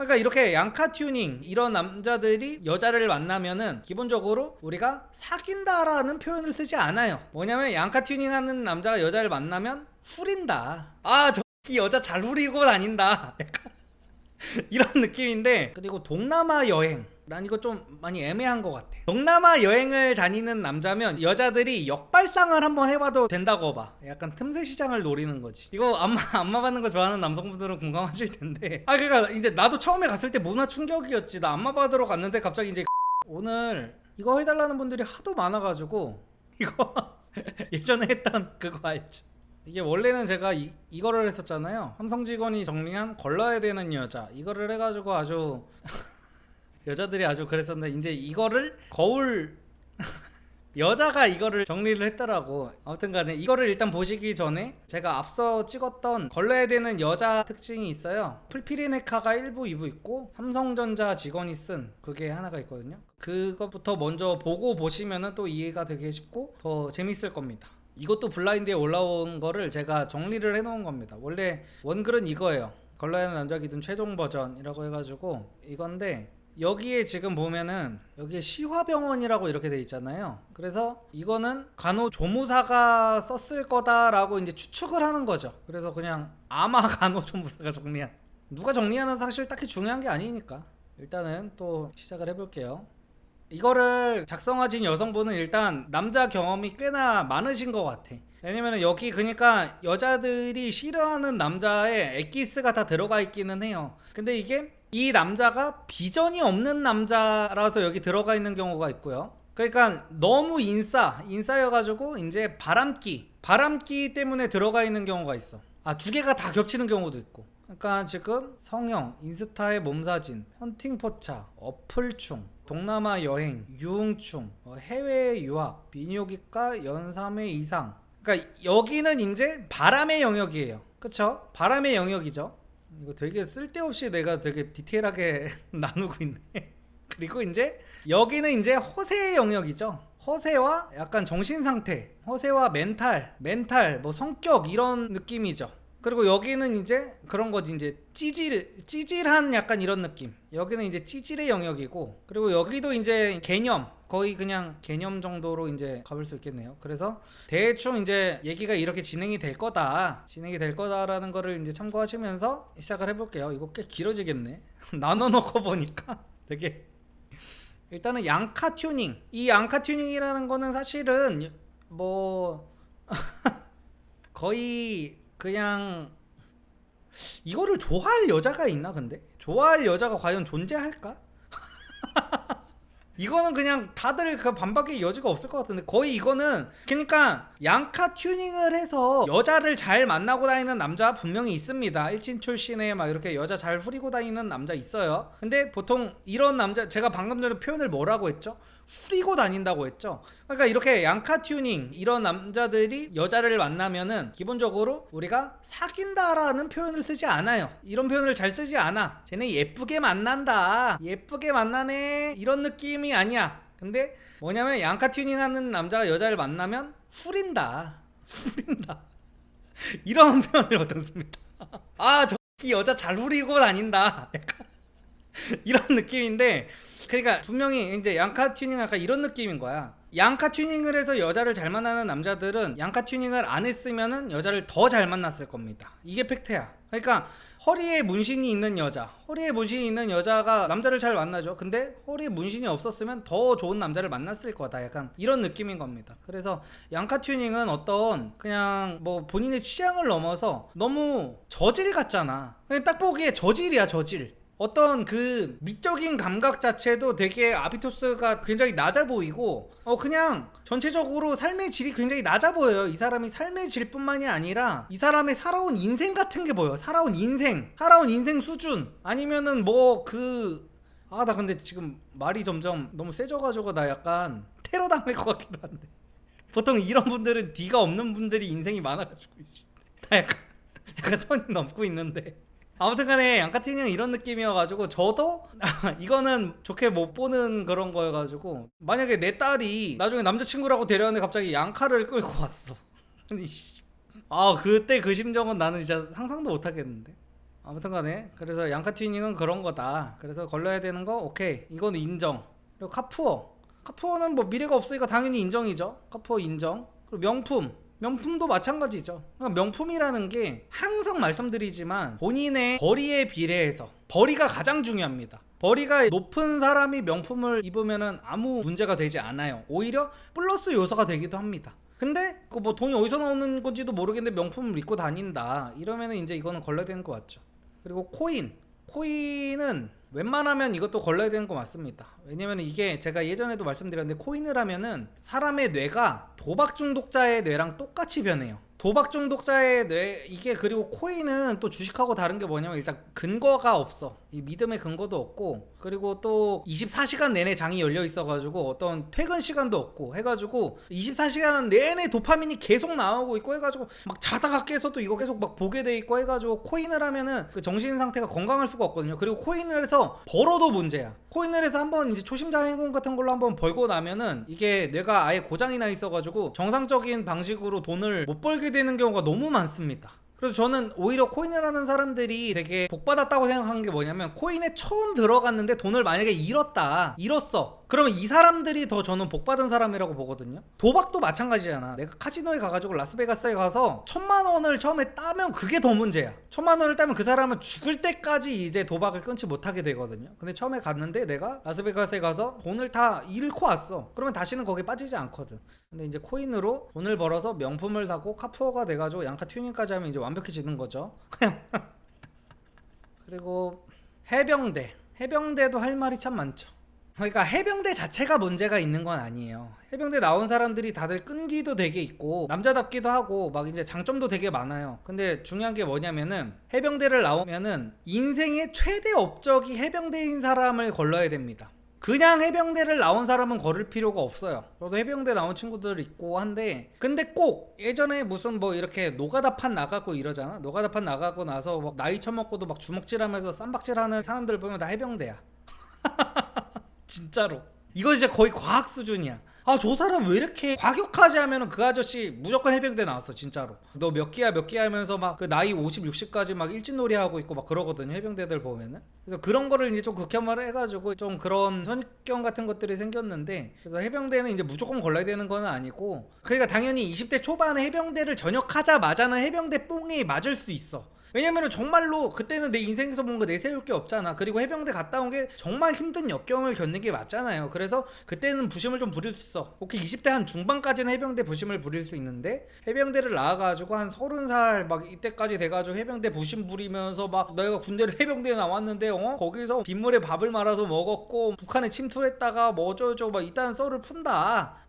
그러니까 이렇게 양카 튜닝 이런 남자들이 여자를 만나면은 기본적으로 우리가 사귄다라는 표현을 쓰지 않아요. 뭐냐면 양카 튜닝하는 남자가 여자를 만나면 후린다. 아, 저기 여자 잘 후리고 다닌다. 약간 이런 느낌인데, 그리고 동남아 여행, 난 이거 좀 많이 애매한 것 같아. 동남아 여행을 다니는 남자면 여자들이 역발상을 한번 해봐도 된다고 봐. 약간 틈새 시장을 노리는 거지. 이거 안마 받는 거 좋아하는 남성분들은 공감하실 텐데, 아 그러니까 이제 나도 처음에 갔을 때 문화 충격이었지. 나 안마 받으러 갔는데 갑자기 이제 오늘 이거 해달라는 분들이 하도 많아가지고 이거 예전에 했던 그거 알죠? 이게 원래는 제가 이거를 했었잖아요. 삼성 직원이 정리한 걸러야 되는 여자, 이거를 해가지고 아주 여자들이 아주 그랬었는데, 이제 이거를 거울 여자가 이거를 정리를 했더라고. 아무튼 간에 이거를 일단 보시기 전에 제가 앞서 찍었던 걸러야 되는 여자 특징이 있어요. 풀피리네카가 1부 2부 있고 삼성전자 직원이 쓴 그게 하나가 있거든요. 그것부터 먼저 보고 보시면은 또 이해가 되게 쉽고 더 재밌을 겁니다. 이것도 블라인드에 올라온 거를 제가 정리를 해놓은 겁니다. 원래 원글은 이거예요. 걸러야 하는 남자 기준 최종 버전이라고 해가지고 이건데, 여기에 지금 보면은 여기에 시화병원이라고 이렇게 돼 있잖아요. 그래서 이거는 간호조무사가 썼을 거다라고 이제 추측을 하는 거죠. 그래서 그냥 아마 간호조무사가 정리한, 누가 정리하는 사실 딱히 중요한 게 아니니까 일단은 또 시작을 해볼게요. 이거를 작성하신 여성분은 일단 남자 경험이 꽤나 많으신 것 같아. 왜냐면 여기 그러니까 여자들이 싫어하는 남자의 엑기스가 다 들어가 있기는 해요. 근데 이게 이 남자가 비전이 없는 남자라서 여기 들어가 있는 경우가 있고요. 그러니까 너무 인싸여가지고 이제 바람기 때문에 들어가 있는 경우가 있어. 아, 두 개가 다 겹치는 경우도 있고. 그러니까 지금 성형, 인스타의 몸사진, 헌팅 포차, 어플충, 동남아 여행, 유흥충, 해외 유학, 비뇨기과 연삼회 이상. 그러니까 여기는 이제 바람의 영역이에요. 그쵸? 바람의 영역이죠. 이거 되게 쓸데없이 내가 되게 디테일하게 나누고 있네. 그리고 이제 여기는 이제 허세의 영역이죠. 허세와 약간 정신상태, 허세와 멘탈, 뭐 성격 이런 느낌이죠. 그리고 여기는 이제 그런 거지, 이제 찌질한 약간 이런 느낌. 여기는 이제 찌질의 영역이고, 그리고 여기도 이제 개념, 거의 그냥 개념 정도로 이제 가볼 수 있겠네요. 그래서 대충 이제 얘기가 이렇게 진행이 될 거다라는 거를 이제 참고하시면서 시작을 해볼게요. 이거 꽤 길어지겠네. 나눠놓고 보니까 되게. 일단은 양카 튜닝. 이 양카 튜닝이라는 거는 사실은 뭐 거의 그냥 이거를 좋아할 여자가 있나? 근데 좋아할 여자가 과연 존재할까? 이거는 그냥 다들 그 반박의 여지가 없을 것 같은데, 거의 이거는 그러니까 양카 튜닝을 해서 여자를 잘 만나고 다니는 남자 분명히 있습니다. 일진 출신에 막 이렇게 여자 잘 후리고 다니는 남자 있어요. 근데 보통 이런 남자, 제가 방금 전에 표현을 뭐라고 했죠? 후리고 다닌다고 했죠. 그러니까 이렇게 양카 튜닝 이런 남자들이 여자를 만나면은 기본적으로 우리가 사귄다라는 표현을 쓰지 않아요. 이런 표현을 잘 쓰지 않아. 쟤네 예쁘게 만난다, 예쁘게 만나네, 이런 느낌이 아니야. 근데 뭐냐면 양카 튜닝하는 남자가 여자를 만나면 후린다 이런 표현을 보통 씁니다. 아, 저기 여자 잘 후리고 다닌다, 약간 이런 느낌인데, 그러니까 분명히 이제 양카 튜닝 약간 이런 느낌인 거야. 양카 튜닝을 해서 여자를 잘 만나는 남자들은 양카 튜닝을 안 했으면은 여자를 더 잘 만났을 겁니다. 이게 팩트야. 그러니까 허리에 문신이 있는 여자가 남자를 잘 만나죠. 근데 허리에 문신이 없었으면 더 좋은 남자를 만났을 거다, 약간 이런 느낌인 겁니다. 그래서 양카 튜닝은 어떤 그냥 뭐 본인의 취향을 넘어서 너무 저질 같잖아. 그냥 딱 보기에 저질이야, 저질. 어떤 그 미적인 감각 자체도 되게 아비토스가 굉장히 낮아 보이고, 그냥 전체적으로 삶의 질이 굉장히 낮아 보여요. 이 사람이 삶의 질뿐만이 아니라 이 사람의 살아온 인생 같은 게 보여. 살아온 인생 수준. 아니면은 뭐 나 근데 지금 말이 점점 너무 세져가지고 나 약간 테러 당할 것 같기도 한데. 보통 이런 분들은 뒤가 없는 분들이 인생이 많아가지고 나 약간 선이 넘고 있는데, 아무튼 간에 양카 튜닝은 이런 느낌이어가지고 저도 이거는 좋게 못 보는 그런 거여가지고, 만약에 내 딸이 나중에 남자친구라고 데려왔는데 갑자기 양카를 끌고 왔어. 그때 그 심정은 나는 진짜 상상도 못 하겠는데. 아무튼 간에 그래서 양카 튜닝은 그런 거다. 그래서 걸러야 되는 거 오케이, 이거는 인정. 그리고 카푸어는 뭐 미래가 없으니까 당연히 인정이죠. 카푸어 인정. 그리고 명품도 마찬가지죠. 그러니까 명품이라는 게 항상 말씀드리지만 본인의 벌이에 비례해서, 벌이가 가장 중요합니다. 벌이가 높은 사람이 명품을 입으면은 아무 문제가 되지 않아요. 오히려 플러스 요소가 되기도 합니다. 근데 그 뭐 돈이 어디서 나오는 건지도 모르겠는데 명품을 입고 다닌다 이러면은 이제 이거는 걸러야 되는 거 맞죠. 그리고 코인은 웬만하면 이것도 걸러야 되는 거 맞습니다. 왜냐면 이게 제가 예전에도 말씀드렸는데, 코인을 하면은 사람의 뇌가 도박 중독자의 뇌랑 똑같이 변해요. 도박 중독자의 뇌, 이게, 그리고 코인은 또 주식하고 다른 게 뭐냐면 일단 근거가 없어. 이 믿음의 근거도 없고, 그리고 또 24시간 내내 장이 열려 있어가지고 어떤 퇴근 시간도 없고 해가지고 24시간 내내 도파민이 계속 나오고 있고 해가지고 막 자다가 깨서도 이거 계속 막 보게 돼 있고 해가지고, 코인을 하면은 그 정신 상태가 건강할 수가 없거든요. 그리고 코인을 해서 벌어도 문제야. 코인을 해서 한번 이제 초심자 행운 같은 걸로 한번 벌고 나면은 이게 내가 아예 고장이 나 있어가지고 정상적인 방식으로 돈을 못 벌게 되는 경우가 너무 많습니다. 그래서 저는 오히려 코인을 하는 사람들이 되게 복받았다고 생각하는 게 뭐냐면, 코인에 처음 들어갔는데 돈을 만약에 잃었어. 그러면 이 사람들이 더 저는 복받은 사람이라고 보거든요. 도박도 마찬가지잖아. 내가 카지노에 가가지고 라스베가스에 가서 1000만 원을 처음에 따면 그게 더 문제야. 1000만 원을 따면 그 사람은 죽을 때까지 이제 도박을 끊지 못하게 되거든요. 근데 처음에 갔는데 내가 라스베가스에 가서 돈을 다 잃고 왔어. 그러면 다시는 거기에 빠지지 않거든. 근데 이제 코인으로 돈을 벌어서 명품을 사고 카푸어가 돼가지고 양카 튜닝까지 하면 이제 완벽해지는 거죠. 그냥 그리고 해병대도 할 말이 참 많죠. 그러니까 해병대 자체가 문제가 있는 건 아니에요. 해병대 나온 사람들이 다들 끈기도 되게 있고 남자답기도 하고 막 이제 장점도 되게 많아요. 근데 중요한 게 뭐냐면은, 해병대를 나오면은 인생의 최대 업적이 해병대인 사람을 걸러야 됩니다. 그냥 해병대를 나온 사람은 걸을 필요가 없어요. 저도 해병대 나온 친구들 있고 한데, 근데 꼭 예전에 무슨 뭐 이렇게 노가다판 나가고 이러잖아. 노가다판 나가고 나서 막 나이 처먹고도 막 주먹질하면서 쌈박질하는 사람들 보면 다 해병대야. 진짜로 이거 진짜 거의 과학 수준이야. 아, 저 사람 왜 이렇게 과격하지 하면은 그 아저씨 무조건 해병대 나왔어. 진짜로 너 몇 기야 하면서 막 그 나이 50, 60까지 막 일진놀이 하고 있고 막 그러거든요, 해병대들 보면은. 그래서 그런 거를 이제 좀 극혐을 해가지고 좀 그런 선입견 같은 것들이 생겼는데, 그래서 해병대는 이제 무조건 걸러야 되는 건 아니고, 그러니까 당연히 20대 초반에 해병대를 전역하자마자는 해병대 뽕이 맞을 수 있어. 왜냐면은 정말로 그때는 내 인생에서 뭔가 내세울 게 없잖아. 그리고 해병대 갔다 온 게 정말 힘든 역경을 겪는 게 맞잖아요. 그래서 그때는 부심을 좀 부릴 수 있어. 오케이, 20대 한 중반까지는 해병대 부심을 부릴 수 있는데, 해병대를 나와가지고 한 30살 막 이때까지 돼가지고 해병대 부심 부리면서 막 내가 군대를 해병대에 나왔는데 거기서 빗물에 밥을 말아서 먹었고 북한에 침투했다가 뭐 어쩌고저쩌고 막 이딴 썰을 푼다.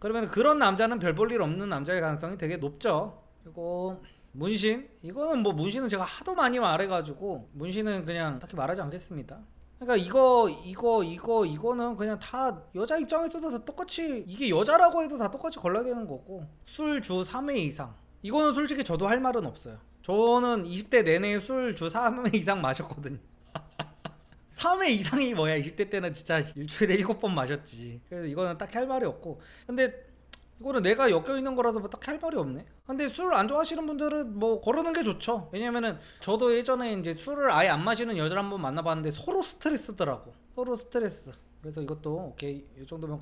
그러면 그런 남자는 별 볼 일 없는 남자일 가능성이 되게 높죠. 그리고 문신? 이거는 뭐 문신은 제가 하도 많이 말해가지고 문신은 그냥 딱히 말하지 않겠습니다. 그러니까 이거는 그냥 다 여자 입장에서도 다 똑같이, 이게 여자라고 해도 다 똑같이 걸러야 되는 거고, 술 주 3회 이상, 이거는 솔직히 저도 할 말은 없어요. 저는 20대 내내 술 주 3회 이상 마셨거든요. 3회 이상이 뭐야. 20대 때는 진짜 일주일에 7번 마셨지. 그래서 이거는 딱히 할 말이 없고, 근데 이거는 내가 엮여있는 거라서 뭐 딱히 할 말이 없네. 근데 술 안 좋아하시는 분들은 뭐 거르는 게 좋죠. 왜냐면은 저도 예전에 이제 술을 아예 안 마시는 여자를 한번 만나봤는데 서로 스트레스더라고. 서로 스트레스. 그래서 이것도 오케이, 이 정도면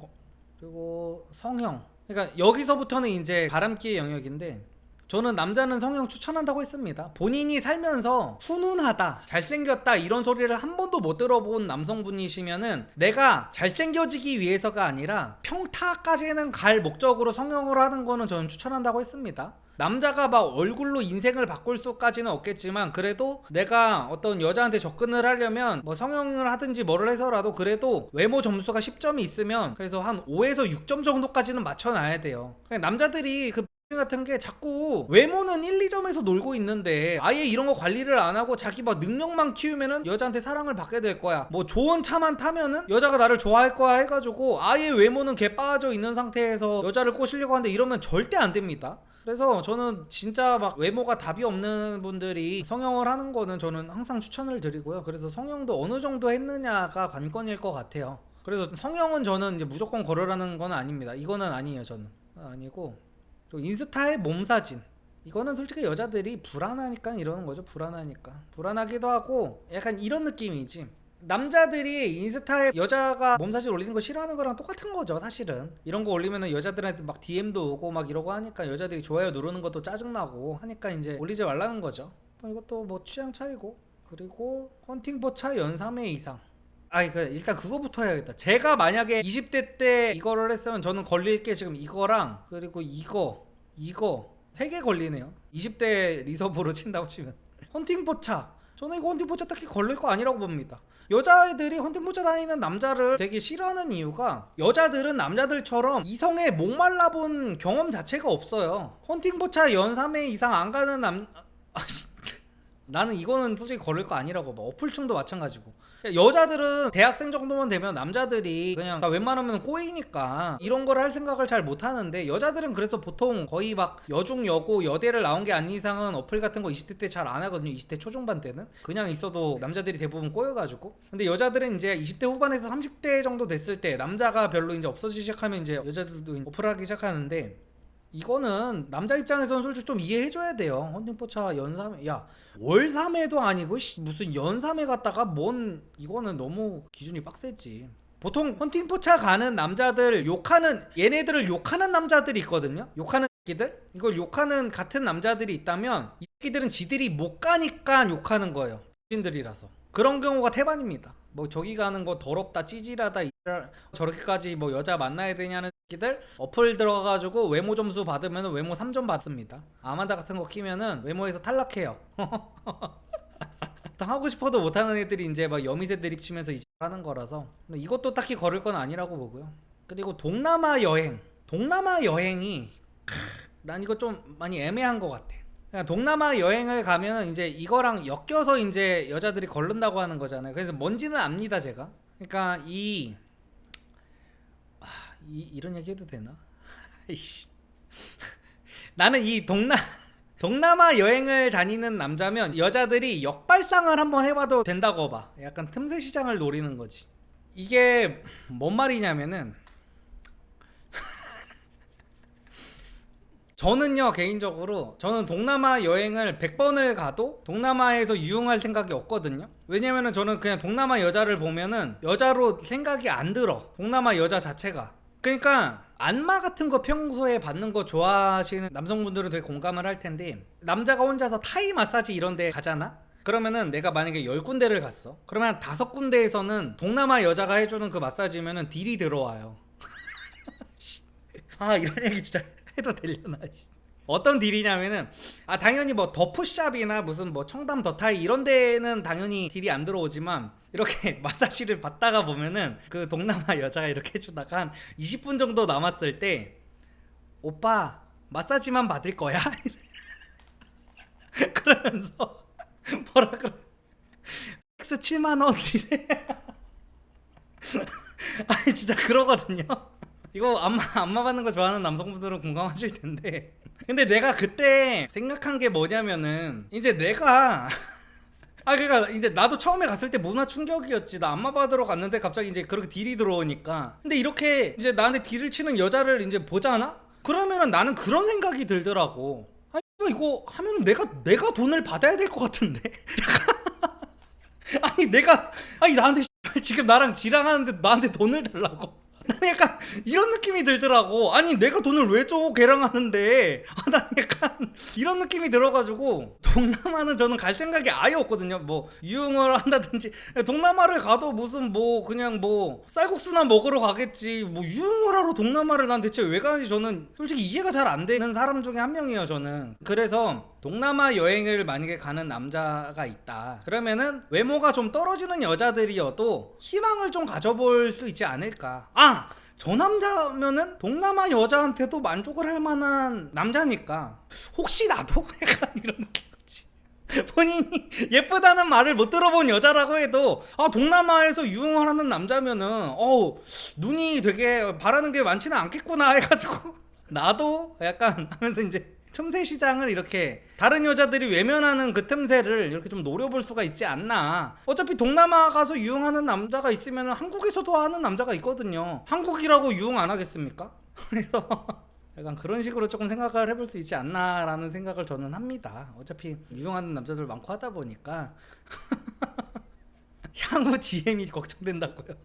그리고 성형. 그러니까 여기서부터는 이제 바람기의 영역인데, 저는 남자는 성형 추천한다고 했습니다. 본인이 살면서 훈훈하다, 잘생겼다 이런 소리를 한 번도 못 들어본 남성분이시면은, 내가 잘생겨지기 위해서가 아니라 평타까지는 갈 목적으로 성형을 하는 거는 저는 추천한다고 했습니다. 남자가 막 얼굴로 인생을 바꿀 수까지는 없겠지만, 그래도 내가 어떤 여자한테 접근을 하려면 뭐 성형을 하든지 뭐를 해서라도 그래도 외모 점수가 10점이 있으면 그래서 한 5에서 6점 정도까지는 맞춰놔야 돼요. 남자들이 그 같은 게 자꾸 외모는 1, 2점에서 놀고 있는데 아예 이런 거 관리를 안 하고 자기 막 능력만 키우면은 여자한테 사랑을 받게 될 거야, 뭐 좋은 차만 타면은 여자가 나를 좋아할 거야 해가지고 아예 외모는 개 빠져 있는 상태에서 여자를 꼬시려고 하는데, 이러면 절대 안 됩니다. 그래서 저는 진짜 막 외모가 답이 없는 분들이 성형을 하는 거는 저는 항상 추천을 드리고요. 그래서 성형도 어느 정도 했느냐가 관건일 것 같아요. 그래서 성형은 저는 이제 무조건 걸으라는 건 아닙니다. 이거는 아니에요. 저는 아니고, 그리고 인스타에 몸사진, 이거는 솔직히 여자들이 불안하니까 이러는 거죠. 불안하기도 하고 약간 이런 느낌이지. 남자들이 인스타에 여자가 몸사진 올리는 거 싫어하는 거랑 똑같은 거죠 사실은. 이런 거 올리면은 여자들한테 막 DM도 오고 막 이러고 하니까 여자들이 좋아요 누르는 것도 짜증나고 하니까 이제 올리지 말라는 거죠. 이것도 뭐 취향 차이고. 그리고 헌팅 포차 연 3회 이상. 일단 그거부터 해야겠다. 제가 만약에 20대 때 이거를 했으면 저는 걸릴 게 지금 이거랑 그리고 이거 3개 걸리네요. 20대 리서브로 친다고 치면. 헌팅 포차, 저는 이거 헌팅 포차 딱히 걸릴 거 아니라고 봅니다. 여자애들이 헌팅 포차 다니는 남자를 되게 싫어하는 이유가 여자들은 남자들처럼 이성에 목말라 본 경험 자체가 없어요. 헌팅 포차 연 3회 이상 안 가는 나는 이거는 솔직히 걸릴 거 아니라고 봐. 어플충도 마찬가지고. 여자들은 대학생 정도만 되면 남자들이 그냥 다 웬만하면 꼬이니까 이런 걸 할 생각을 잘 못 하는데, 여자들은 그래서 보통 거의 막 여중 여고 여대를 나온 게 아닌 이상은 어플 같은 거 20대 때 잘 안 하거든요. 20대 초중반 때는 그냥 있어도 남자들이 대부분 꼬여가지고. 근데 여자들은 이제 20대 후반에서 30대 정도 됐을 때 남자가 별로 이제 없어지기 시작하면 이제 여자들도 어플을 하기 시작하는데, 이거는 남자 입장에서는 솔직히 좀 이해해줘야 돼요. 헌팅포차 연 3회, 야 월 3회도 아니고 무슨 연 3회 갔다가 뭔, 이거는 너무 기준이 빡세지. 보통 헌팅포차 가는 남자들 욕하는, 얘네들을 욕하는 남자들이 있거든요. 욕하는 새끼들, 이걸 욕하는 같은 남자들이 있다면 이 새끼들은 지들이 못 가니까 욕하는 거예요. 신들이라서. 그런 경우가 태반입니다. 뭐 저기 가는 거 더럽다, 찌질하다, 저렇게까지 뭐 여자 만나야 되냐는 새끼들, 어플 들어가가지고 외모 점수 받으면 외모 3점 받습니다. 아만다 같은 거 키면은 외모에서 탈락해요. 하고 싶어도 못하는 애들이 이제 막 여미새 드립치면서 이제 하는 거라서 이것도 딱히 걸을 건 아니라고 보고요. 그리고 동남아 여행이 난 이거 좀 많이 애매한 것 같아. 동남아 여행을 가면 이제 이거랑 엮여서 이제 여자들이 걸른다고 하는 거잖아요. 그래서 뭔지는 압니다 제가. 그러니까 이런 얘기 해도 되나? 나는 이 동남아 여행을 다니는 남자면 여자들이 역발상을 한번 해봐도 된다고 봐. 약간 틈새 시장을 노리는 거지. 이게 뭔 말이냐면은 저는요 개인적으로 저는 동남아 여행을 100번을 가도 동남아에서 유흥할 생각이 없거든요. 왜냐면은 저는 그냥 동남아 여자를 보면은 여자로 생각이 안 들어, 동남아 여자 자체가. 그러니까 안마 같은 거 평소에 받는 거 좋아하시는 남성분들은 되게 공감을 할 텐데, 남자가 혼자서 타이 마사지 이런 데 가잖아? 그러면은 내가 만약에 10군데를 갔어. 그러면 한 5군데에서는 동남아 여자가 해주는 그 마사지면은 딜이 들어와요. 이런 얘기 진짜 해도 되려나. 어떤 딜이냐면은 당연히 뭐 더푸샵이나 무슨 뭐 청담 더타이 이런 데는 당연히 딜이 안 들어오지만, 이렇게 마사지를 받다가 보면은 그 동남아 여자가 이렇게 해주다가 한 20분 정도 남았을 때 오빠 마사지만 받을 거야? 그러면서 뭐라 그래, X 7만원 이래. 진짜 그러거든요. 이거 안마 받는 거 좋아하는 남성분들은 공감하실 텐데, 근데 내가 그때 생각한 게 뭐냐면은, 이제 내가 그러니까 이제 나도 처음에 갔을 때 문화 충격이었지. 나 안마 받으러 갔는데 갑자기 이제 그렇게 딜이 들어오니까. 근데 이렇게 이제 나한테 딜을 치는 여자를 이제 보잖아? 그러면은 나는 그런 생각이 들더라고. 이거 하면 내가 돈을 받아야 될 것 같은데. 나한테 지금 나랑 지랑하는데 나한테 돈을 달라고. 나는 약간 이런 느낌이 들더라고. 내가 돈을 왜 줘, 걔랑 하는데. 나는 약간 이런 느낌이 들어가지고, 동남아는 저는 갈 생각이 아예 없거든요. 뭐 유흥을 한다든지, 동남아를 가도 무슨 뭐 그냥 뭐 쌀국수나 먹으러 가겠지, 뭐 유흥을 하러 동남아를 난 대체 왜 가는지 저는 솔직히 이해가 잘 안 되는 사람 중에 한 명이에요 저는. 그래서 동남아 여행을 만약에 가는 남자가 있다 그러면은 외모가 좀 떨어지는 여자들이어도 희망을 좀 가져볼 수 있지 않을까. 저 남자면은 동남아 여자한테도 만족을 할 만한 남자니까 혹시 나도 약간 이런 느낌이지. 본인이 예쁘다는 말을 못 들어본 여자라고 해도 동남아에서 유흥을 하는 남자면은 눈이 되게 바라는 게 많지는 않겠구나 해가지고 나도 약간 하면서 이제 틈새 시장을 이렇게 다른 여자들이 외면하는 그 틈새를 이렇게 좀 노려볼 수가 있지 않나. 어차피 동남아 가서 유흥하는 남자가 있으면 한국에서도 하는 남자가 있거든요. 한국이라고 유흥 안 하겠습니까? 그래서 약간 그런 식으로 조금 생각을 해볼 수 있지 않나라는 생각을 저는 합니다. 어차피 유용하는 남자들 많고 하다 보니까 향후 DM이 걱정된다고요.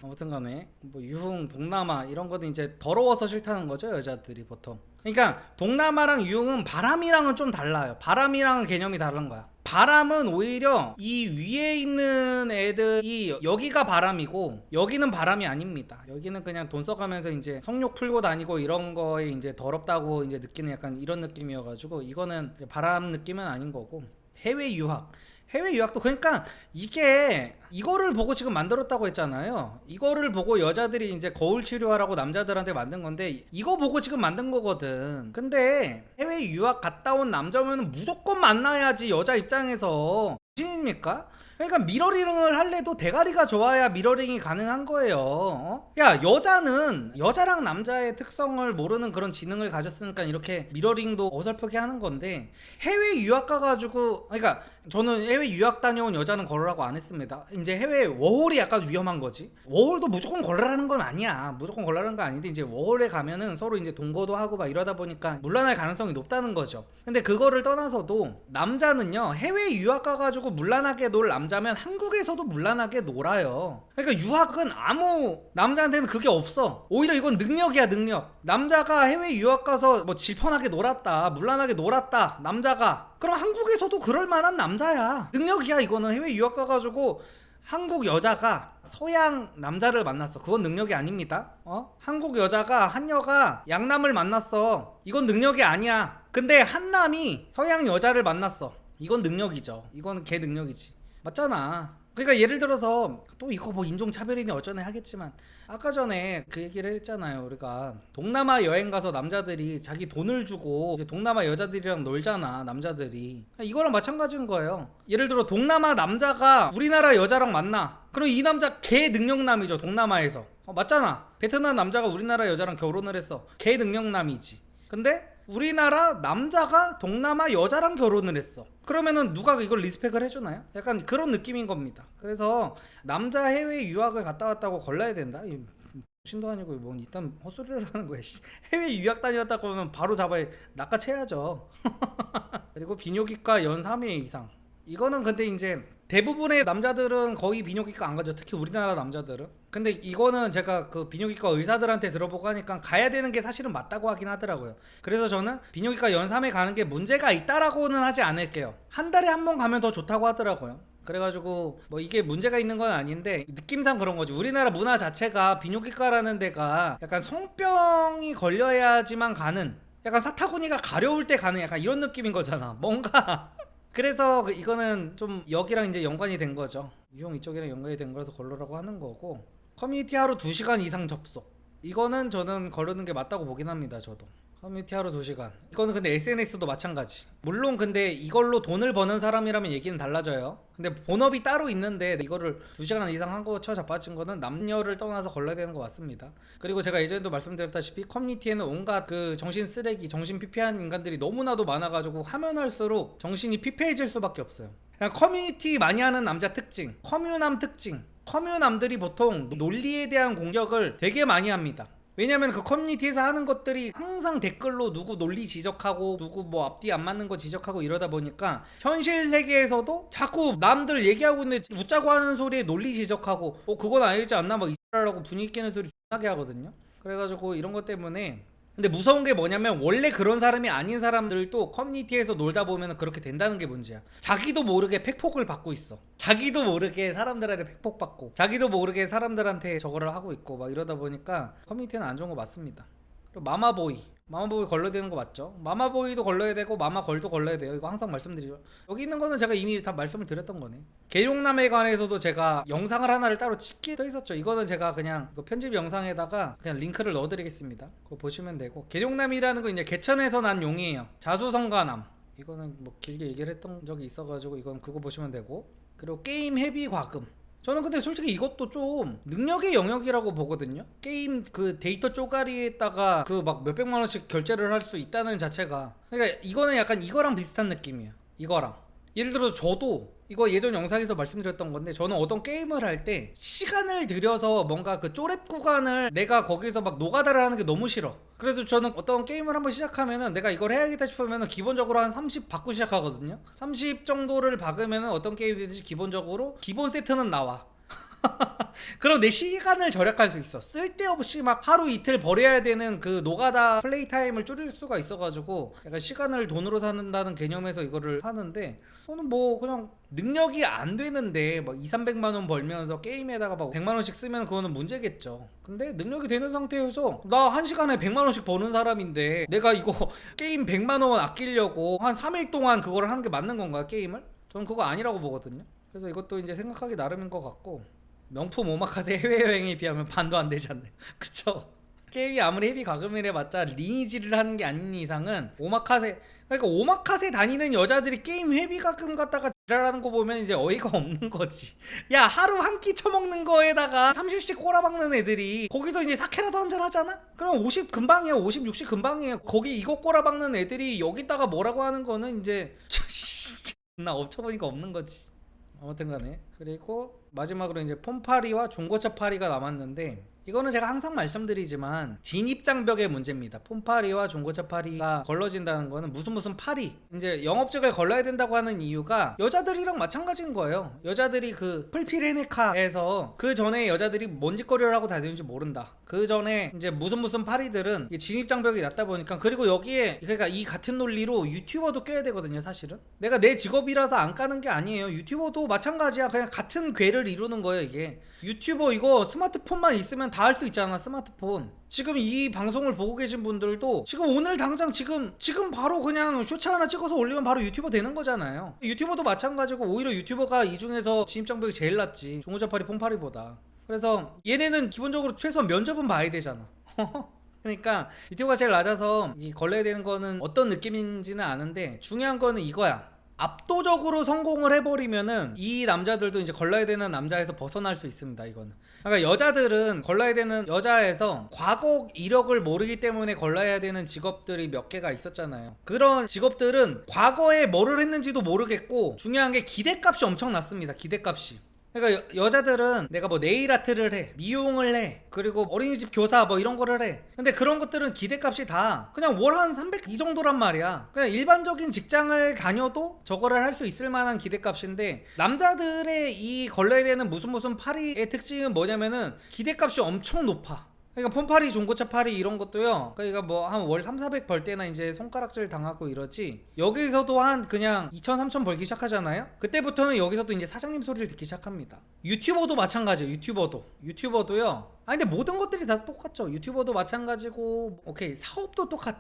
아무튼 간에 뭐 유흥, 동남아 이런 거는 이제 더러워서 싫다는 거죠, 여자들이 보통. 그러니까 동남아랑 유흥은 바람이랑은 좀 달라요. 바람이랑은 개념이 다른 거야. 바람은 오히려 이 위에 있는 애들이 여기가 바람이고 여기는 바람이 아닙니다. 여기는 그냥 돈 써가면서 이제 성욕 풀고 다니고 이런 거에 이제 더럽다고 이제 느끼는 약간 이런 느낌이어가지고 이거는 바람 느낌은 아닌 거고. 해외 유학. 해외 유학도 그러니까 이게 이거를 보고 지금 만들었다고 했잖아요. 이거를 보고 여자들이 이제 거울 치료하라고 남자들한테 만든 건데 이거 보고 지금 만든 거거든. 근데 해외 유학 갔다 온 남자면 무조건 만나야지 여자 입장에서. 신입니까? 그러니까 미러링을 할래도 대가리가 좋아야 미러링이 가능한 거예요. 어? 야, 여자는 여자랑 남자의 특성을 모르는 그런 지능을 가졌으니까 이렇게 미러링도 어설프게 하는 건데 해외 유학 가가지고 그러니까 저는 해외 유학 다녀온 여자는 걸으라고 안 했습니다. 이제 해외 워홀이 약간 위험한 거지. 워홀도 무조건 걸으라는 건 아니야. 무조건 걸으라는 건 아닌데 이제 워홀에 가면은 서로 이제 동거도 하고 막 이러다 보니까 물란할 가능성이 높다는 거죠. 근데 그거를 떠나서도 남자는요 해외 유학 가가지고 물란하게 놀 남자면 한국에서도 물란하게 놀아요. 그러니까 유학은 아무 남자한테는 그게 없어. 오히려 이건 능력이야, 능력. 남자가 해외 유학 가서 뭐 질펀하게 놀았다, 물란하게 놀았다, 남자가. 그럼 한국에서도 그럴 만한 남자야. 능력이야. 이거는 해외 유학 가가지고 한국 여자가 서양 남자를 만났어. 그건 능력이 아닙니다. 한국 여자가 한여가 양남을 만났어. 이건 능력이 아니야. 근데 한남이 서양 여자를 만났어. 이건 능력이죠. 이건 개 능력이지. 맞잖아. 그러니까 예를 들어서 또 이거 뭐 인종차별이니 어쩌네 하겠지만 아까 전에 그 얘기를 했잖아요. 우리가 동남아 여행 가서 남자들이 자기 돈을 주고 동남아 여자들이랑 놀잖아, 남자들이. 이거랑 마찬가지인 거예요. 예를 들어 동남아 남자가 우리나라 여자랑 만나. 그럼 이 남자 개 능력남이죠, 동남아에서. 맞잖아. 베트남 남자가 우리나라 여자랑 결혼을 했어. 개 능력남이지. 근데 우리나라 남자가 동남아 여자랑 결혼을 했어. 그러면은 누가 이걸 리스펙을 해주나요? 약간 그런 느낌인 겁니다. 그래서 남자 해외 유학을 갔다 왔다고 걸러야 된다? 신도 아니고 뭐 일단 헛소리를 하는 거야. 해외 유학 다녔다고 하면 바로 잡아야 낚아채야죠. 그리고 비뇨기과 연 3회 이상. 이거는 근데 이제 대부분의 남자들은 거의 비뇨기과 안 가죠. 특히 우리나라 남자들은. 근데 이거는 제가 그 비뇨기과 의사들한테 들어보고 하니까 가야 되는 게 사실은 맞다고 하긴 하더라고요. 그래서 저는 비뇨기과 연 3회 가는 게 문제가 있다라고는 하지 않을게요. 한 달에 한 번 가면 더 좋다고 하더라고요. 그래가지고 뭐 이게 문제가 있는 건 아닌데 느낌상 그런 거지. 우리나라 문화 자체가 비뇨기과라는 데가 약간 성병이 걸려야지만 가는, 약간 사타구니가 가려울 때 가는 약간 이런 느낌인 거잖아. 뭔가 그래서 이거는 좀 여기랑 이제 연관이 된 거죠. 유형 이쪽이랑 연관이 된 거라서 걸러라고 하는 거고. 커뮤니티 하루 2시간 이상 접속. 이거는 저는 거르는 게 맞다고 보긴 합니다. 저도 커뮤니티 하루 2시간. 이거는 근데 SNS도 마찬가지. 물론 근데 이걸로 돈을 버는 사람이라면 얘기는 달라져요. 근데 본업이 따로 있는데 이거를 2시간 이상 한 거 쳐 자빠진 거는 남녀를 떠나서 걸러야 되는 것 같습니다. 그리고 제가 예전에도 말씀드렸다시피 커뮤니티에는 온갖 그 정신 쓰레기, 정신 피폐한 인간들이 너무나도 많아가지고 하면 할수록 정신이 피폐해질 수밖에 없어요. 그냥 커뮤니티 많이 하는 남자 특징, 커뮤남 특징. 커뮤남들이 보통 논리에 대한 공격을 되게 많이 합니다. 왜냐면 그 커뮤니티에서 하는 것들이 항상 댓글로 누구 논리 지적하고 누구 뭐 앞뒤 안 맞는 거 지적하고 이러다 보니까 현실 세계에서도 자꾸 남들 얘기하고 있는데 웃자고 하는 소리에 논리 지적하고 그건 아니지 않나 막 이라고 분위기 깨는 소리 존나게 하거든요. 그래가지고 이런 것 때문에. 근데 무서운 게 뭐냐면 원래 그런 사람이 아닌 사람들도 커뮤니티에서 놀다 보면 그렇게 된다는 게 문제야. 자기도 모르게 팩폭을 받고 있어. 자기도 모르게 사람들한테 팩폭 받고 자기도 모르게 사람들한테 저거를 하고 있고 막 이러다 보니까 커뮤니티는 안 좋은 거 맞습니다. 그리고 마마보이 걸러야 되는 거 맞죠? 마마보이도 걸러야 되고 마마걸도 걸러야 돼요. 이거 항상 말씀드리죠. 여기 있는 거는 제가 이미 다 말씀을 드렸던 거네. 계룡남에 관해서도 제가 영상을 하나를 따로 찍기도 했었죠. 이거는 제가 그냥 이거 편집 영상에다가 그냥 링크를 넣어드리겠습니다. 그거 보시면 되고. 계룡남이라는 건 이제 개천에서 난 용이에요. 자수성가남. 이거는 뭐 길게 얘기를 했던 적이 있어가지고 이건 그거 보시면 되고. 그리고 게임 헤비 과금. 저는 근데 솔직히 이것도 좀 능력의 영역이라고 보거든요. 게임 그 데이터 쪼가리에다가 그 막 몇백만 원씩 결제를 할 수 있다는 자체가, 그러니까 이거는 약간 이거랑 비슷한 느낌이에요. 이거랑 예를 들어 저도 이거 예전 영상에서 말씀드렸던 건데, 저는 어떤 게임을 할 때 시간을 들여서 뭔가 그 쪼렙 구간을 내가 거기서 막 노가다를 하는 게 너무 싫어. 그래서 저는 어떤 게임을 한번 시작하면은 내가 이걸 해야겠다 싶으면은 기본적으로 한 30 받고 시작하거든요. 30 정도를 박으면은 어떤 게임이든지 기본적으로 기본 세트는 나와. 그럼 내 시간을 절약할 수 있어. 쓸데없이 막 하루 이틀 버려야 되는 그 노가다 플레이 타임을 줄일 수가 있어가지고 약간 시간을 돈으로 사는다는 개념에서 이거를 하는데, 저는 뭐 그냥 능력이 안 되는데 막 2,300만 원 벌면서 게임에다가 막 100만 원씩 쓰면 그거는 문제겠죠. 근데 능력이 되는 상태에서 나 한 시간에 100만 원씩 버는 사람인데 내가 이거 게임 100만 원 아끼려고 한 3일 동안 그거를 하는 게 맞는 건가요, 게임을? 저는 그거 아니라고 보거든요. 그래서 이것도 이제 생각하기 나름인 것 같고, 명품 오마카세 해외여행에 비하면 반도 안 되지 않나요? 그쵸? 게임이 아무리 헤비 가금을 해봤자 리니지를 하는 게 아닌 이상은 오마카세, 그러니까 오마카세 다니는 여자들이 게임 헤비 가금 갖다가 지랄하는 거 보면 이제 어이가 없는 거지. 야, 하루 한 끼 처먹는 거에다가 30씩 꼬라박는 애들이 거기서 이제 사케라도 한잔 하잖아? 그럼 50 금방이에요. 50, 60 금방이에요. 거기 이거 꼬라박는 애들이 여기다가 뭐라고 하는 거는 이제 나 엎쳐보니까 없는 거지. 아무튼 간에, 그리고 마지막으로 이제 폰파리와 중고차 파리가 남았는데, 이거는 제가 항상 말씀드리지만 진입장벽의 문제입니다. 폰파리와 중고차 파리가 걸러진다는 거는 무슨 파리, 이제 영업직을 걸러야 된다고 하는 이유가 여자들이랑 마찬가지인 거예요. 여자들이 그 풀피레네카에서 그 전에 여자들이 뭔 짓거리를 하고 다니는지 모른다. 그 전에 이제 무슨 파리들은 진입장벽이 낮다 보니까, 그리고 여기에 그러니까 이 같은 논리로 유튜버도 껴야 되거든요. 사실은 내가 내 직업이라서 안 까는 게 아니에요. 유튜버도 마찬가지야. 그냥 같은 궤를 이루는 거예요. 이게 유튜버 이거 스마트폰만 있으면 다 할 수 있잖아. 스마트폰. 지금 이 방송을 보고 계신 분들도 지금 오늘 당장 지금 바로 그냥 쇼츠 하나 찍어서 올리면 바로 유튜버 되는 거잖아요. 유튜버도 마찬가지고, 오히려 유튜버가 이 중에서 진입장벽이 제일 낮지, 중고차파리 폰파리보다. 그래서 얘네는 기본적으로 최소한 면접은 봐야 되잖아. 그러니까 유튜브가 제일 낮아서 이 걸려야 되는 거는 어떤 느낌인지는 아는데, 중요한 거는 이거야. 압도적으로 성공을 해버리면은 이 남자들도 이제 걸러야 되는 남자에서 벗어날 수 있습니다. 이거는 그러니까 여자들은 걸러야 되는 여자에서 과거 이력을 모르기 때문에 걸러야 되는 직업들이 몇 개가 있었잖아요. 그런 직업들은 과거에 뭐를 했는지도 모르겠고, 중요한 게 기대값이 엄청 낮습니다. 기대값이. 그러니까 여자들은 내가 뭐 네일 아트를 해, 미용을 해, 그리고 어린이집 교사 뭐 이런 거를 해. 근데 그런 것들은 기대값이 다 그냥 월 한 300 이 정도란 말이야. 그냥 일반적인 직장을 다녀도 저거를 할 수 있을 만한 기대값인데, 남자들의 이 걸러야 되는 무슨 파리의 특징은 뭐냐면은 기대값이 엄청 높아. 그러니까 폰파리, 중고차 파리 이런 것도요. 그러니까 뭐 한 월 3,400 벌 때나 이제 손가락질 당하고 이러지. 여기서도 한 그냥 2,000, 3,000 벌기 시작하잖아요. 그때부터는 여기서도 이제 사장님 소리를 듣기 시작합니다. 유튜버도 마찬가지예요. 유튜버도요. 근데 모든 것들이 다 똑같죠. 유튜버도 마찬가지고, 오케이, 사업도 똑같아.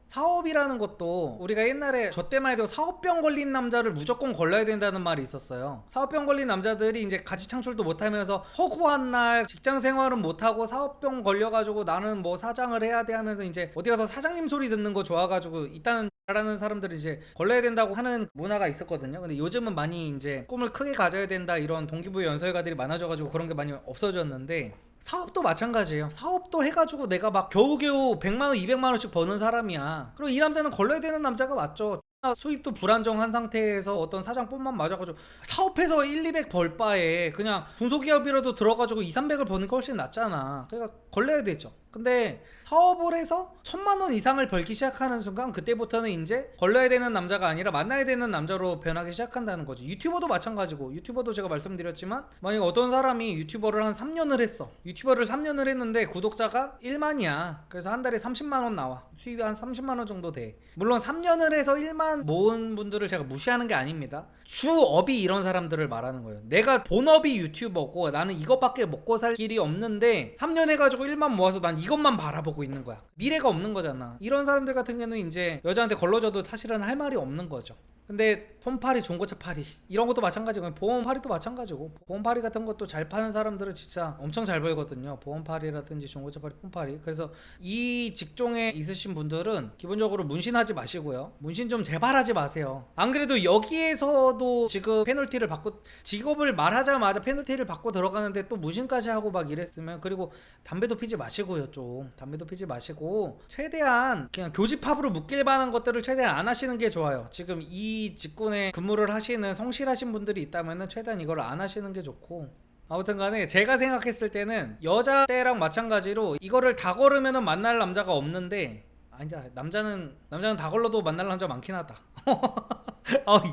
사업이라는 것도 우리가 옛날에 저 때만 해도 사업병 걸린 남자를 무조건 걸러야 된다는 말이 있었어요. 사업병 걸린 남자들이 이제 가치 창출도 못하면서 허구한 날 직장 생활은 못하고 사업병 걸려가지고 나는 뭐 사장을 해야 돼 하면서 이제 어디 가서 사장님 소리 듣는 거 좋아가지고 있다는 라는 사람들이 이제 걸러야 된다고 하는 문화가 있었거든요. 근데 요즘은 많이 이제 꿈을 크게 가져야 된다 이런 동기부여 연설가들이 많아져가지고 그런 게 많이 없어졌는데, 사업도 마찬가지예요. 사업도 해가지고 내가 막 겨우겨우 100만원 200만원씩 버는 사람이야. 그리고 이 남자는 걸러야 되는 남자가 맞죠. 수입도 불안정한 상태에서 어떤 사장 뽐만 맞아가지고 사업해서 1, 200 벌 바에 그냥 중소기업이라도 들어가지고 2, 300을 버는 게 훨씬 낫잖아. 그러니까 걸려야 되죠. 근데 사업을 해서 1,000만원 이상을 벌기 시작하는 순간, 그때부터는 이제 걸려야 되는 남자가 아니라 만나야 되는 남자로 변하기 시작한다는 거지. 유튜버도 마찬가지고, 유튜버도 제가 말씀드렸지만 만약에 어떤 사람이 유튜버를 한 3년을 했어. 유튜버를 3년을 했는데 구독자가 1만이야. 그래서 한 달에 30만원 나와. 수입이 한 30만원 정도 돼. 물론 3년을 해서 1만 모은 분들을 제가 무시하는 게 아닙니다. 주업이 이런 사람들을 말하는 거예요. 내가 본업이 유튜버고 나는 이것밖에 먹고 살 길이 없는데 3년 해가지고 1만 모아서 난 이것만 바라보고 있는 거야. 미래가 없는 거잖아. 이런 사람들 같은 경우는 이제 여자한테 걸러줘도 사실은 할 말이 없는 거죠. 근데 폰파리, 중고차 파리 이런 것도 마찬가지고, 보험파리도 마찬가지고, 보험파리 같은 것도 잘 파는 사람들은 진짜 엄청 잘 벌거든요. 보험파리라든지 중고차 파리, 폰파리. 그래서 이 직종에 있으신 분들은 기본적으로 문신하지 마시고요. 문신 좀 제발 하지 마세요. 안 그래도 여기에서도 지금 페널티를 받고, 직업을 말하자마자 페널티를 받고 들어가는데 또 문신까지 하고 막 이랬으면, 그리고 담배도 피지 마시고요. 좀 담배도 피지 마시고 최대한 그냥 교집합으로 묶일 만한 것들을 최대한 안 하시는 게 좋아요. 지금 이 이 직군에 근무를 하시는 성실하신 분들이 있다면 최대한 이걸 안 하시는 게 좋고, 아무튼 간에 제가 생각했을 때는 여자 때랑 마찬가지로 이거를 다 걸으면 만날 남자가 없는데, 아니다, 남자는 다 걸러도 만날 남자 많긴 하다.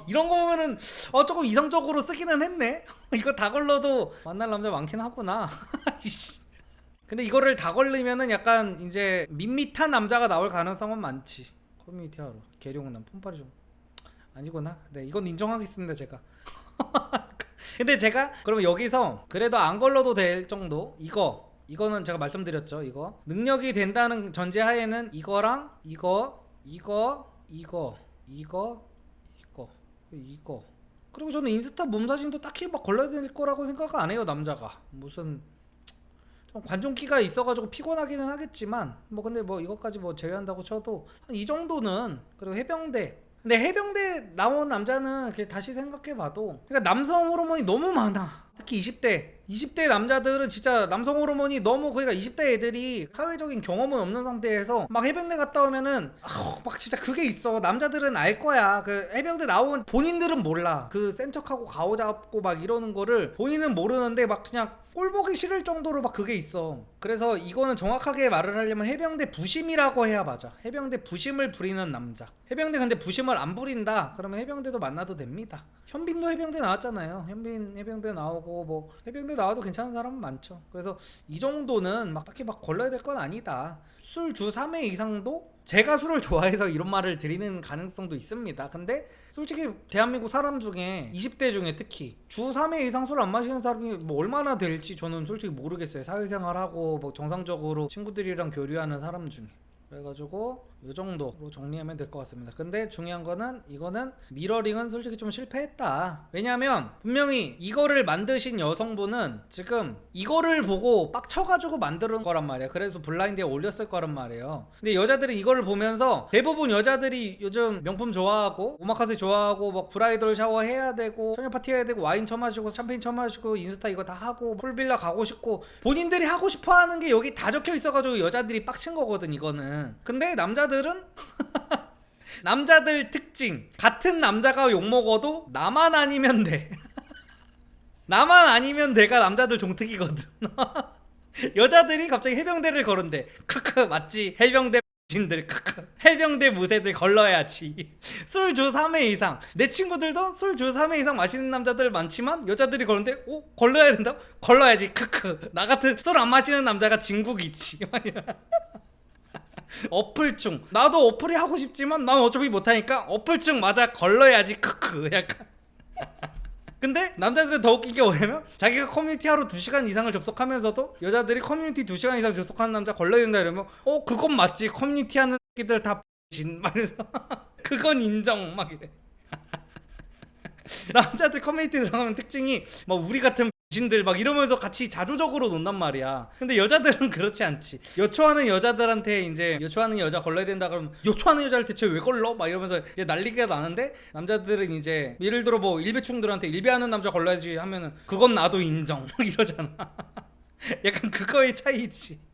이런 거 보면은 조금 이성적으로 쓰기는 했네. 이거 다 걸러도 만날 남자 많긴 하구나. 근데 이거를 다 걸리면은 약간 이제 밋밋한 남자가 나올 가능성은 많지. 커뮤니티 하러 계룡남 폰파리 좀 아니구나. 네, 이건 인정하겠습니다 제가. 근데 제가 그러면 여기서 그래도 안 걸러도 될 정도, 이거는 제가 말씀드렸죠. 이거 능력이 된다는 전제하에는 이거랑 이거 그리고 저는 인스타 몸사진도 딱히 막 걸러야 될 거라고 생각 안 해요. 남자가 무슨 좀 관종기가 있어가지고 피곤하기는 하겠지만 뭐 근데 뭐 이것까지 뭐 제외한다고 쳐도 한 이 정도는. 그리고 해병대, 근데 해병대 나온 남자는 다시 생각해봐도 그러니까 남성 호르몬이 너무 많아. 특히 20대 남자들은 진짜 남성 호르몬이 너무, 그러니까 20대 애들이 사회적인 경험은 없는 상태에서 막 해병대 갔다 오면은 막 진짜 그게 있어. 남자들은 알 거야. 그 해병대 나온 본인들은 몰라. 그 센 척하고 가오 잡고 막 이러는 거를 본인은 모르는데 막 그냥 꼴 보기 싫을 정도로 막 그게 있어. 그래서 이거는 정확하게 말을 하려면 해병대 부심이라고 해야 맞아. 해병대 부심을 부리는 남자. 해병대 근데 부심을 안 부린다 그러면 해병대도 만나도 됩니다. 현빈도 해병대 나왔잖아요. 현빈 해병대 나오고 뭐 해병대 나와도 괜찮은 사람은 많죠. 그래서 이 정도는 막 딱히 막 걸러야 될 건 아니다. 술 주 3회 이상도, 제가 술을 좋아해서 이런 말을 드리는 가능성도 있습니다. 근데 솔직히 대한민국 사람 중에 20대 중에 특히 주 3회 이상 술 안 마시는 사람이 뭐 얼마나 될지 저는 솔직히 모르겠어요. 사회생활하고 뭐 정상적으로 친구들이랑 교류하는 사람 중에. 그래가지고 이 정도로 정리하면 될 것 같습니다. 근데 중요한 거는 이거는 미러링은 솔직히 좀 실패했다. 왜냐면 분명히 이거를 만드신 여성분은 지금 이거를 보고 빡쳐가지고 만드는 거란 말이야. 그래서 블라인드에 올렸을 거란 말이에요. 근데 여자들은 이거를 보면서 대부분 여자들이 요즘 명품 좋아하고 오마카세 좋아하고 막 브라이덜 샤워 해야 되고 청년 파티 해야 되고 와인 처마시고 샴페인 처마시고 인스타 이거 다 하고 풀빌라 가고 싶고 본인들이 하고 싶어 하는 게 여기 다 적혀 있어가지고 여자들이 빡친 거거든 이거는. 근데 남자들은 남자들 특징, 같은 남자가 욕먹어도 나만 아니면 돼. 나만 아니면 내가 남자들 종특이거든. 여자들이 갑자기 해병대를 거른대. 크크 맞지. 해병대 진들 크크. 해병대 무새들 걸러야지. 술 주 3회 이상. 내 친구들도 술 주 3회 이상 마시는 남자들 많지만 여자들이 거른데 걸러야 된다고? 걸러야지 크크. 나 같은 술 안 마시는 남자가 진국이지. 어플충. 나도 어플이 하고 싶지만 난 어차피 못하니까 어플충 맞아 걸러야지 크크. 약간. 근데 남자들은 더 웃긴 게 뭐냐면 자기가 커뮤니티 하루 2시간 이상을 접속하면서도 여자들이 커뮤니티 2시간 이상 접속하는 남자 걸러야 된다 이러면 그건 맞지. 커뮤니티 하는 새끼들 다 진 말해서 그건 인정 막 이래. 남자들 커뮤니티 들어가면 특징이 막 우리 같은 신들 막 이러면서 같이 자조적으로 논단 말이야. 근데 여자들은 그렇지 않지. 여초하는 여자들한테 이제 여초하는 여자 걸러야 된다 그러면 여초하는 여자를 대체 왜 걸러? 막 이러면서 이제 난리가 나는데 남자들은 이제 예를 들어 뭐 일배충들한테 일배하는 남자 걸러야지 하면은 그건 나도 인정 막 이러잖아. 약간 그거의 차이지.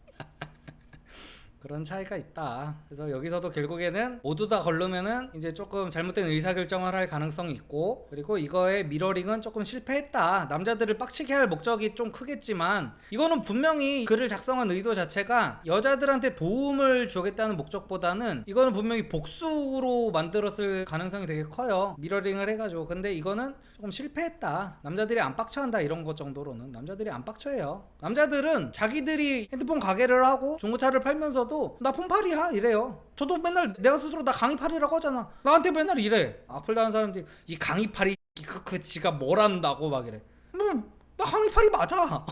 그런 차이가 있다. 그래서 여기서도 결국에는 모두 다 걸르면은 이제 조금 잘못된 의사결정을 할 가능성이 있고, 그리고 이거의 미러링은 조금 실패했다. 남자들을 빡치게 할 목적이 좀 크겠지만 이거는 분명히 글을 작성한 의도 자체가 여자들한테 도움을 주겠다는 목적보다는 이거는 분명히 복수로 만들었을 가능성이 되게 커요. 미러링을 해가지고. 근데 이거는 조금 실패했다. 남자들이 안 빡쳐한다 이런 것 정도로는. 남자들이 안 빡쳐해요. 남자들은 자기들이 핸드폰 가게를 하고 중고차를 팔면서도 나 폰팔이야 이래요. 저도 맨날 내가 스스로 나 강의팔이라고 하잖아. 나한테 맨날 이래. 악플 다는 사람들이 이 강의팔이 그 지가 뭘 안다고 막 이래. 뭐 나 강의팔이 맞아.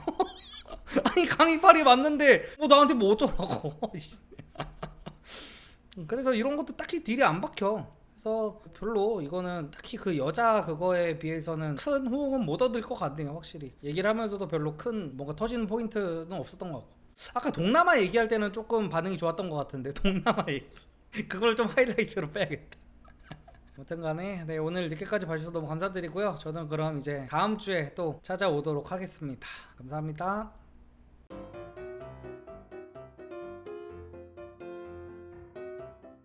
아니 강의팔이 맞는데 뭐 나한테 뭐 어쩌라고. 그래서 이런 것도 딱히 딜이 안 박혀. 그래서 별로 이거는 딱히 그 여자 그거에 비해서는 큰 호응은 못 얻을 것 같네요. 확실히 얘기를 하면서도 별로 큰 뭔가 터지는 포인트는 없었던 것 같고, 아까 동남아 얘기할 때는 조금 반응이 좋았던 것 같은데 동남아 얘기 그걸 좀 하이라이트로 빼야겠다. 아무튼 간에 네, 오늘 늦게까지 봐주셔서 너무 감사드리고요. 저는 그럼 이제 다음 주에 또 찾아오도록 하겠습니다. 감사합니다.